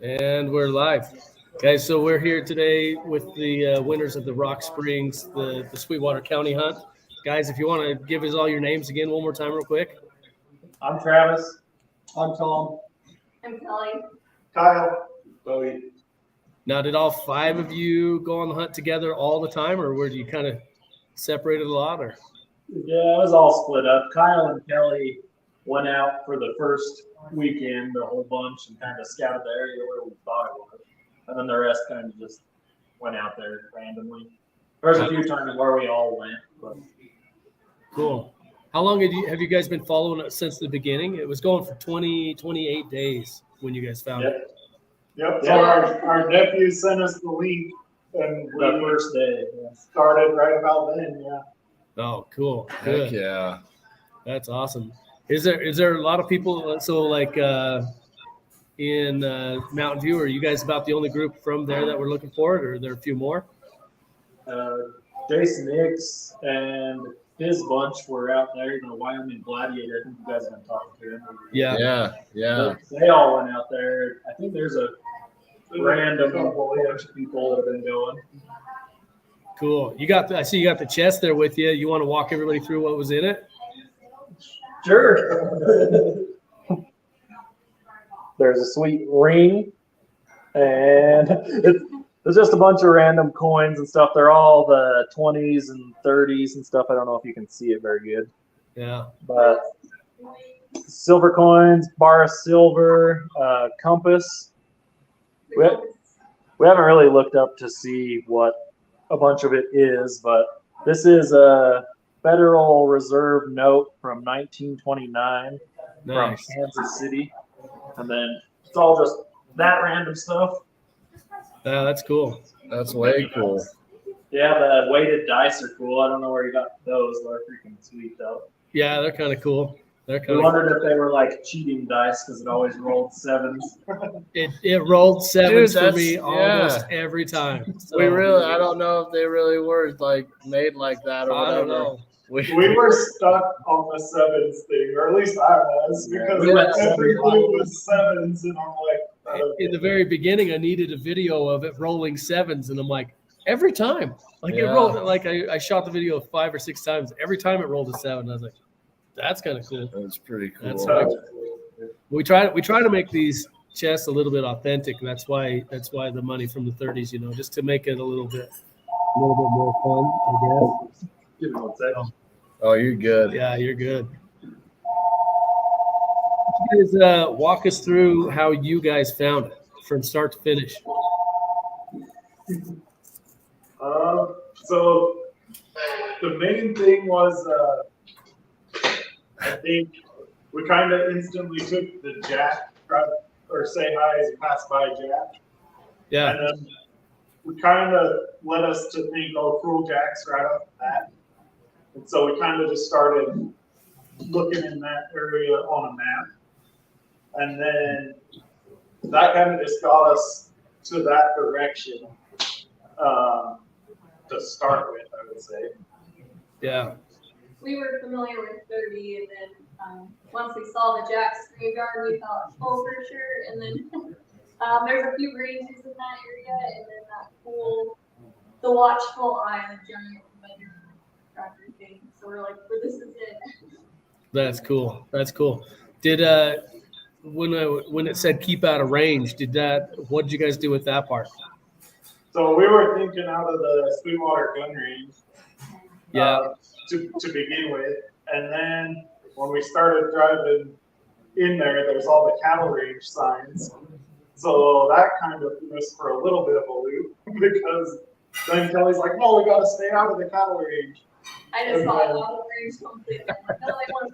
And we're live. Guys, so we're here today with the winners of the Rock Springs, the Sweetwater County hunt. Guys, if you want to give us all your names again one more time real quick. I'm Travis. I'm Tom. I'm Kelly. Kyle. Bowie. Now, did all five of you go on the hunt together all the time, or were you kind of separated a lot? Or Yeah, it was all split up. Kyle and Kelly went out for the first weekend, a whole bunch, and kind of scouted the area where we thought it was. And then the rest kind of just went out there randomly. There's a few times where we all went. But. Cool. How long have you guys been following it since the beginning? It was going for 28 days when you guys found it. Yep. So our nephew sent us the link, and The first day. Yeah. started right about then. Yeah. Oh, cool. Heck Good. yeah. That's awesome. Is there a lot of people? So like in Mountain View, are you guys about the only group from there that we're looking for it, or are there a few more? Jason Hicks and his bunch were out there. Wyoming Gladiator. I think you guys have been talking to him. Yeah. They all went out there. I think there's a random bunch of people that have been going. Cool. I see you got the chest there with you. You want to walk everybody through what was in it? Sure. There's a sweet ring, and it's just a bunch of random coins and stuff. They're all the 20s and 30s and stuff. I don't know if you can see it very good. Yeah. But silver coins, bar of silver, compass. We haven't really looked up to see what a bunch of it is, but this is a Federal Reserve note from 1929 from Nice. Kansas City. And then it's all just that random stuff. Yeah, that's cool. That's way cool. Yeah, the weighted dice are cool. I don't know where you got those. They're freaking sweet, though. Yeah, they're kind of cool. They're We kind of. wondered if they were like cheating dice because it always rolled sevens. It rolled sevens for that's- me yeah. almost every time. So, I don't know if they really were like made like that or I whatever. don't know. We were stuck on the sevens thing, or at least I was, because We went every sevens. clue was sevens, and I'm like, In the very beginning, I needed a video of it rolling sevens, and I'm like, every time, like it Yeah. rolled. Like I shot the video 5 or 6 times. Every time it rolled a 7. I was like, that's kind of cool. That's pretty cool. That's right. We try to make these chests a little bit authentic, and that's why the money from the 30s, just to make it a little bit more fun, I guess. Give me one second. Oh, you're good. Yeah, you're good. You guys walk us through how you guys found it from start to finish. So the main thing was, I think we kind of instantly took the Jack, or say hi as you pass by Jack. Yeah, And then we kind of led us to think, oh, cool, Jack's right off the bat. And so we kind of just started looking in that area on a map. And then that kind of just got us to that direction to start with, I would say. yeah, We were familiar with 30, and then once we saw the Jack's graveyard, we thought, oh, for sure. And then there's a few ranges in that area, and then that pool, the watchful eye, the giant tracker thing. So we're like, but this is it. that's cool. That's cool. Did when it said keep out of range, what did you guys do with that part? So we were thinking out of the Sweetwater gun range to begin with. And then when we started driving in there's all the cattle range signs. So that kind of threw us for a little bit of a loop because then Kelly's like, no, we got to stay out of the cattle range. I just saw it on the range completely. I'm like, no, they want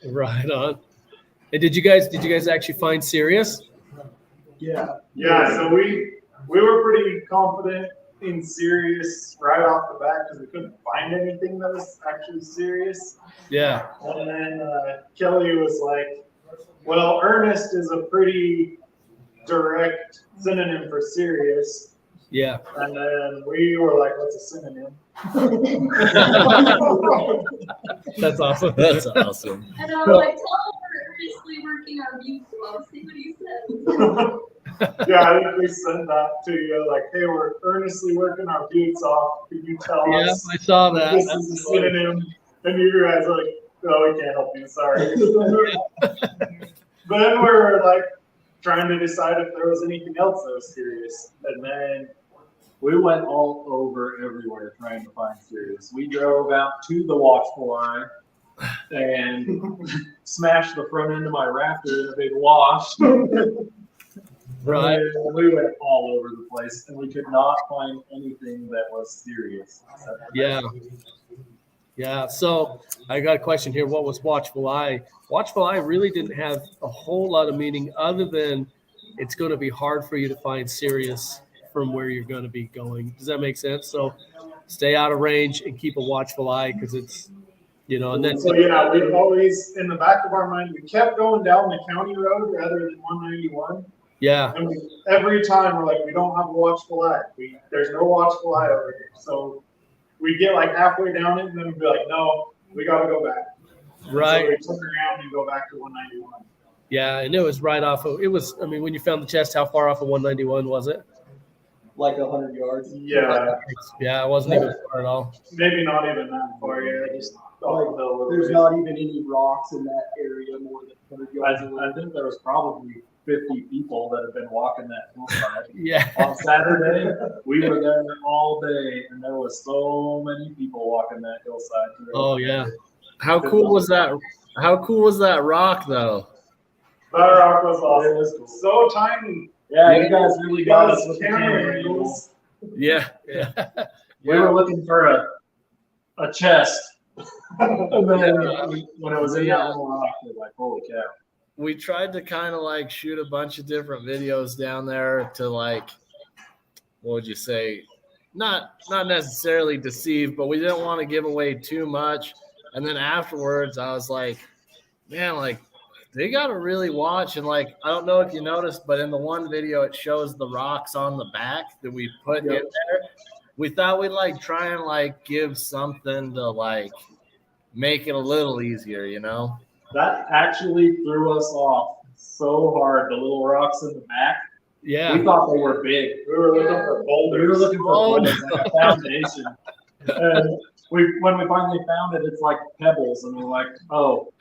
that. Right on. And did you guys actually find Sirius? Yeah. So we were pretty confident in Sirius right off the bat because we couldn't find anything that was actually serious. Yeah. And then Kelly was like, well, Ernest is a pretty direct synonym for serious. Yeah. And then we were like, what's a synonym? That's awesome. That's awesome. And I was like, tell them earnestly working our views well. See what he says. Yeah, I think we sent that to you, like, hey, we're earnestly working our butts off. Could you tell Yeah, us I saw that that. this That's is a funny. synonym? And you guys are like, no, we can't help you, sorry. Then we're like trying to decide if there was anything else that was serious. And then We went all over everywhere trying to find Sirius. We drove out to the Watchful Eye and smashed the front end of my Raptor in a big wash. Right. And we went all over the place, and we could not find anything that was serious. Yeah. Yeah. So I got a question here. What was Watchful Eye? Watchful Eye really didn't have a whole lot of meaning other than it's going to be hard for you to find Sirius from where you're going to be going. Does that make sense? So stay out of range and keep a watchful eye because it's, and then so yeah, we've always in the back of our mind we kept going down the county road rather than 191. yeah, And every time we're like, we don't have a watchful eye. There's no watchful eye over here. So we get like halfway down it, and then we'd be like, no, we got to go back. right. So we turn around and go back to 191. Yeah, and it was right off of, it was, I mean, when you found the chest, how far off of 191 was it? Like 100 yards. Yeah, Yeah, it wasn't even far at all. maybe not even that far. Yeah, just off the hill a little There's bit. not even any rocks in that area more than 100 yards away. I think there was probably 50 people that have been walking that hillside. Yeah. On Saturday, we were there all day, and there was so many people walking that hillside. Oh, yeah. How cool was that? How cool was that rock though? That rock was It awesome. was cool. So tiny. Yeah, you guys really got us Because with the camera camera angles. angles. Yeah. Yeah. We were looking for a chest, and then when it was in that little rock, we were like, holy cow. We tried to kind of like shoot a bunch of different videos down there to like, what would you say? Not necessarily deceive, but we didn't want to give away too much. And then afterwards, I was like, man, like they got to really watch. And like, I don't know if you noticed, but in the one video, it shows the rocks on the back that we put in there. We thought we'd like try and like give something to like make it a little easier, That actually threw us off so hard. The little rocks in the back. Yeah. We thought they were big. We were looking for boulders. We were looking for Oh, boulders, like a foundation. And when we finally found it, it's like pebbles, and we're like, oh.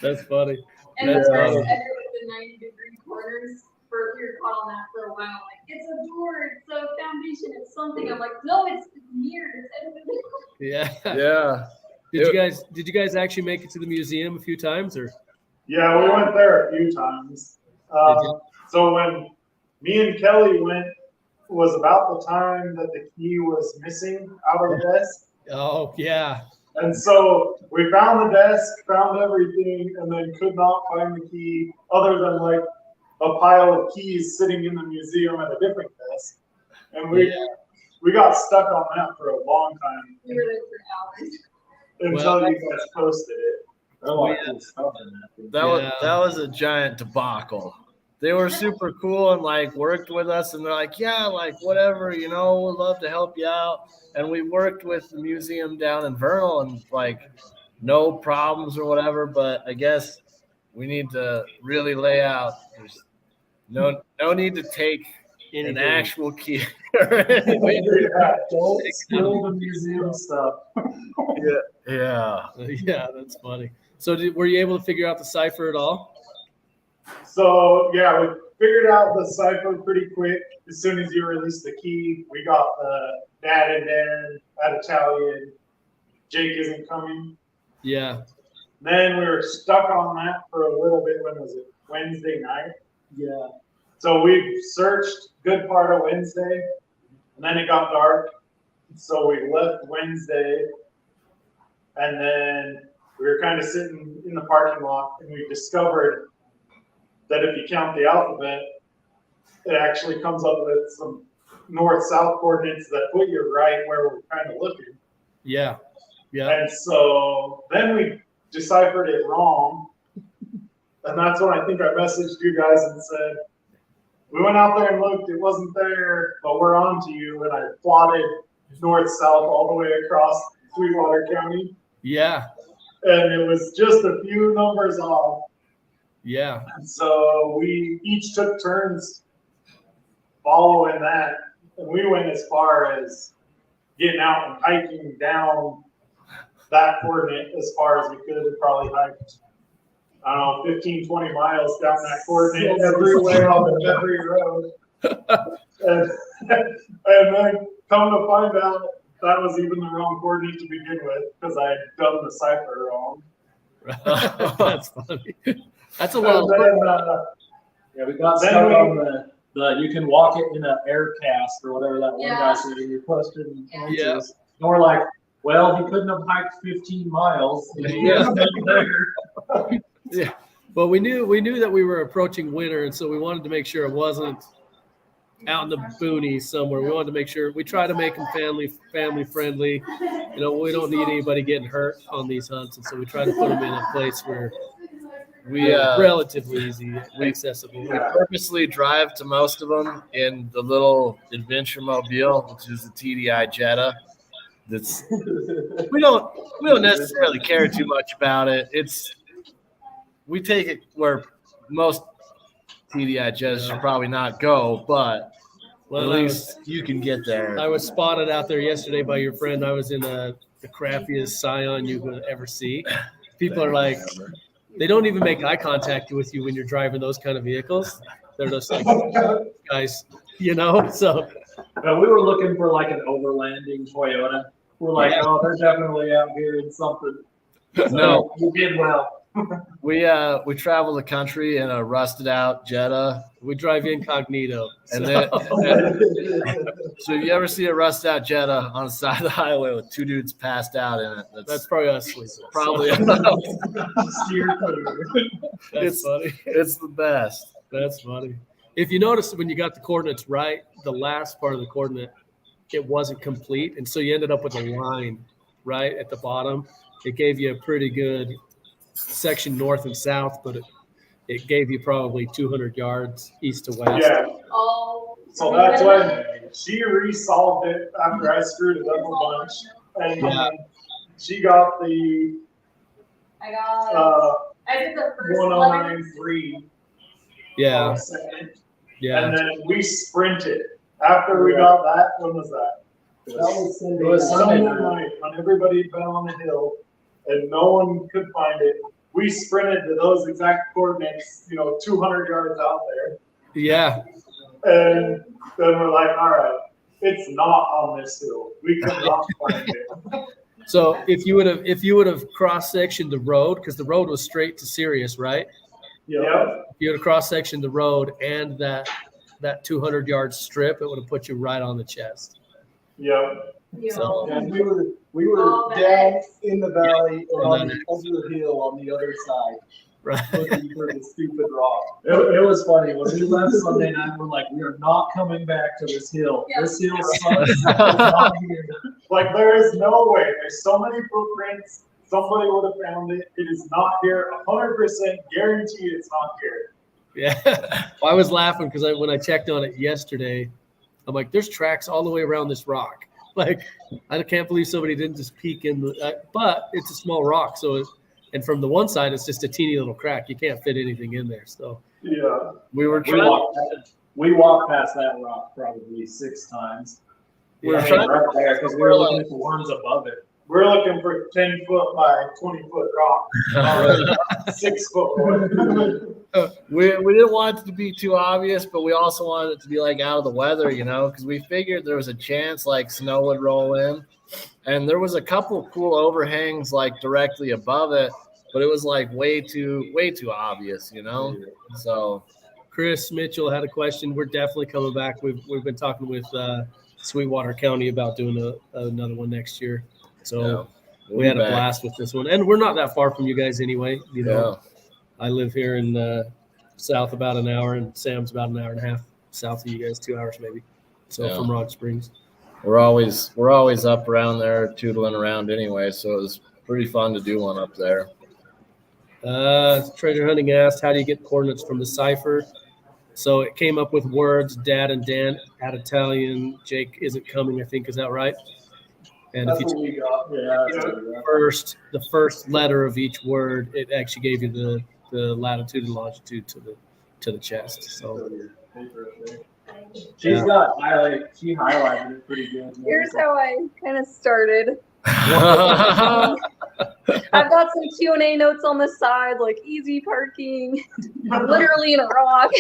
That's funny. And That's the first awesome. edit with the 90-degree corners, we were caught on that for a while. Like, it's a door, it's a foundation, it's something. I'm like, no, it's mirrored. It's edited. Yeah. Yeah. Did you guys actually make it to the museum a few times or? Yeah, we went there a few times. So when me and Kelly went, was about the time that the key was missing out of the desk. Oh, yeah. And so we found the desk, found everything, and then could not find the key other than like a pile of keys sitting in the museum at a different desk. And we got stuck on that for a long time We were there for hours. until you guys posted it. That was a giant debacle. They were super cool and like worked with us, and they're like, yeah, like whatever, we'd love to help you out. And we worked with the museum down in Vernal, and like no problems or whatever. But I guess we need to really lay out. There's no need to take an actual key. Yeah, don't steal the museum stuff. Yeah. Yeah, that's funny. So were you able to figure out the cipher at all? So yeah, we figured out the cipher pretty quick. As soon as you released the key, we got the dad and Dan at Italian. Jake isn't coming. Yeah. Then we were stuck on that for a little bit. When was it? Wednesday night. Yeah. So we searched good part of Wednesday, and then it got dark. So we left Wednesday, and then we were kind of sitting in the parking lot, and we discovered that if you count the alphabet, it actually comes up with some north-south coordinates that put you right where we're kind of looking. Yeah. Yeah. And so then we deciphered it wrong. And that's when I think I messaged you guys and said, we went out there and looked, it wasn't there, but we're on to you. And I plotted north-south all the way across Sweetwater County. Yeah. and it was just a few numbers off. Yeah. So we each took turns following that, and we went as far as getting out and hiking down that coordinate as far as we could. We probably hiked, I don't know, 15, 20 miles down that coordinate everywhere on every road. and then come to find out that was even the wrong coordinate to begin with because I had done the cipher wrong. That's funny. That's a lot. Yeah, we got stuck on the you can walk it in an air cast or whatever that one guy said in your question. Yeah. And we're like, well, he couldn't have hiked 15 miles. Yeah. Yeah. Well, we knew that we were approaching winter, and so we wanted to make sure it wasn't out in the boonies somewhere. We wanted to make sure we try to make them family friendly. You know, we don't need anybody getting hurt on these hunts, and so we try to put them in a place where We relatively easy, accessible. We purposely drive to most of them in the little adventure mobile, which is the TDI Jetta. That's we don't necessarily care too much about it. We take it where most TDI Jettas should probably not go, but at least you can get there. I was spotted out there yesterday by your friend. I was in the crappiest Scion you could ever see. People are like, they don't even make eye contact with you when you're driving those kind of vehicles. They're just like, guys, you know? So but we were looking for like an overlanding Toyota. We're like, oh, they're definitely out here in something. So No. you did well. We travel the country in a rusted out Jetta. we drive incognito. And So- So if you ever see a rusted out Jetta on the side of the highway with two dudes passed out in it, that's probably us sleeping. probably Steer clear. That's funny. it's the best. That's funny. If you notice when you got the coordinates right, the last part of the coordinate, it wasn't complete. And so you ended up with a line right at the bottom. It gave you a pretty good section north and south, but it gave you probably 200 yards east to west. Yeah. Oh. So that's when she resolved it after I screwed it up a bunch. And she got the I did the first 1093. Yeah. on second. Yeah. And then we sprinted. After we got that, when was that? That was It was Sunday Sunday night when everybody had been on the hill and no one could find it. We sprinted to those exact coordinates, 200 yards out there. Yeah. And then we're like, all right, it's not on this hill. We could not find it. So if you would have cross-sectioned the road, because the road was straight to Sirius, right? Yep. If you would have cross-sectioned the road and that 200-yard strip, it would have put you right on the chest. Yep. So And we were down in the valley and on the hill on the other side, right. looking for the stupid rock. It was funny. When we left Sunday night, we're like, we are not coming back to this hill. Yeah. This hill sucks. It's not here. Like there is no way. There's so many footprints. Somebody would have found it. It is not here. 100% guaranteed it's not here. Yeah. I was laughing because when I checked on it yesterday, I'm like, there's tracks all the way around this rock. Like, I can't believe somebody didn't just peek in. But it's a small rock. And from the one side, it's just a teeny little crack. You can't fit anything in there. So Yeah. we were We trying. walked past that rock probably 6 times. We were I mean, trying. right there because we were looking at the ones above it. We're looking for 10-foot by 20-foot rock. 6-foot one. We didn't want it to be too obvious, but we also wanted it to be like out of the weather, because we figured there was a chance like snow would roll in. And there was a couple cool overhangs like directly above it, but it was like way too obvious, So Chris Mitchell had a question. We're definitely coming back. We've been talking with Sweetwater County about doing another one next year. So we'll we be had a back. blast with this one, and we're not that far from you guys anyway. I live here in south about an hour, and Sam's about an hour and a half south of you guys, 2 hours maybe. So from Rock Springs. We're always up around there tootling around anyway, so it was pretty fun to do one up there. Treasure Hunting asked, how do you get coordinates from the Cipher? So it came up with words, Dad and Dan at Italian. Jake isn't coming, I think. Is that right? And That's if you what we got. Yeah. That's what we got. the first letter of each word, it actually gave you the latitude and longitude to the chest. So She's got highlight. She highlighted it pretty good. Here's how I kind of started. I've got some Q&A notes on the side, like easy parking, literally in a rock.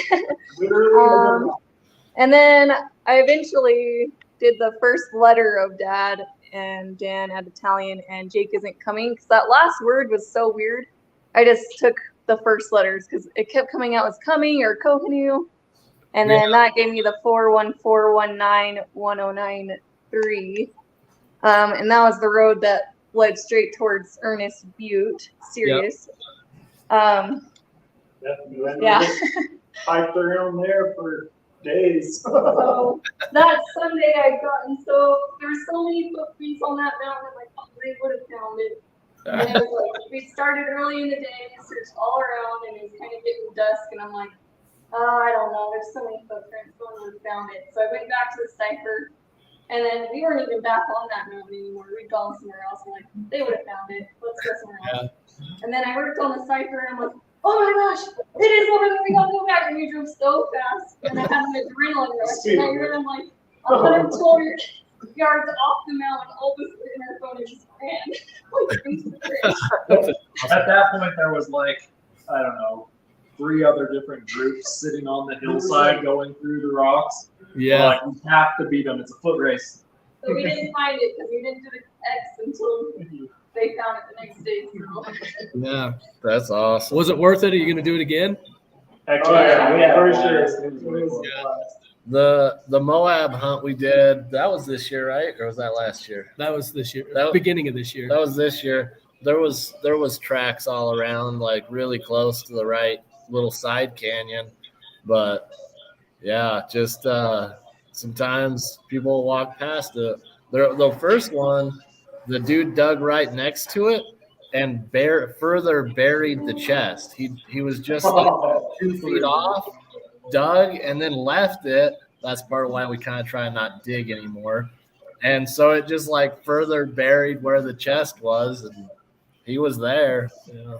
And then I eventually did the first letter of Dad, and Dan had Italian, and Jake isn't coming because that last word was so weird. I just took the first letters because it kept coming out as coming or Kohanu. And then that gave me the 414191093. And that was the road that led straight towards Ernest Butte, Sirius. Yeah. Hiked around there for days. So that Sunday I'd gotten there were so many footprints on that mountain, like they would have found it. And it was like, we started early in the day, searched all around, and it was kind of getting dusk, and I'm like, oh, I don't know, there's so many footprints, no one would have found it. So I went back to the Cipher, and then we weren't even back on that mountain anymore. We'd gone somewhere else. I'm like, they would have found it. Let's go somewhere else. And then I worked on the Cipher, and I'm like, oh my gosh, it is over there. We gotta go back. And we drove so fast, and I had an adrenaline rush. And I ran like 112 yards off the mountain, all this in our phone, and just ran. At that point, there was like, I don't know, 3 other different groups sitting on the hillside going through the rocks. Yeah. Like, we have to beat them. It's a foot race. So we didn't find it because we didn't do the X until they found it the next day. So. Yeah. That's awesome. Was it worth it? Are you going to do it again? For sure. The Moab hunt we did, that was this year, right? Or was that last year? That was this year. That was- Beginning of this year. That was this year. There was tracks all around, like really close to the right little side canyon. But yeah, just sometimes people walk past it. The first one, the dude dug right next to it and further buried the chest. He was just like 2 feet off, dug, and then left it. That's part of why we kind of try and not dig anymore. And so it just like further buried where the chest was, and he was there. Yeah.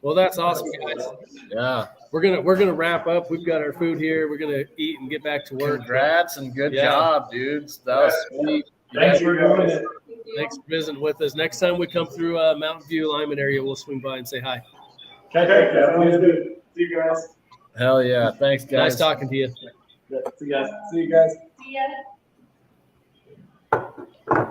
Well, that's awesome, guys. Yeah. We're gonna wrap up. We've got our food here. We're gonna eat and get back to work. Congrats and good Yeah. job, dudes. That was sweet. Thanks for doing it. Thanks for visiting with us. Next time we come through Mountain View alignment area, we'll swing by and say hi. Okay, sounds good. See you guys. Hell yeah. Thanks, guys. Nice talking to you. See you guys. See ya.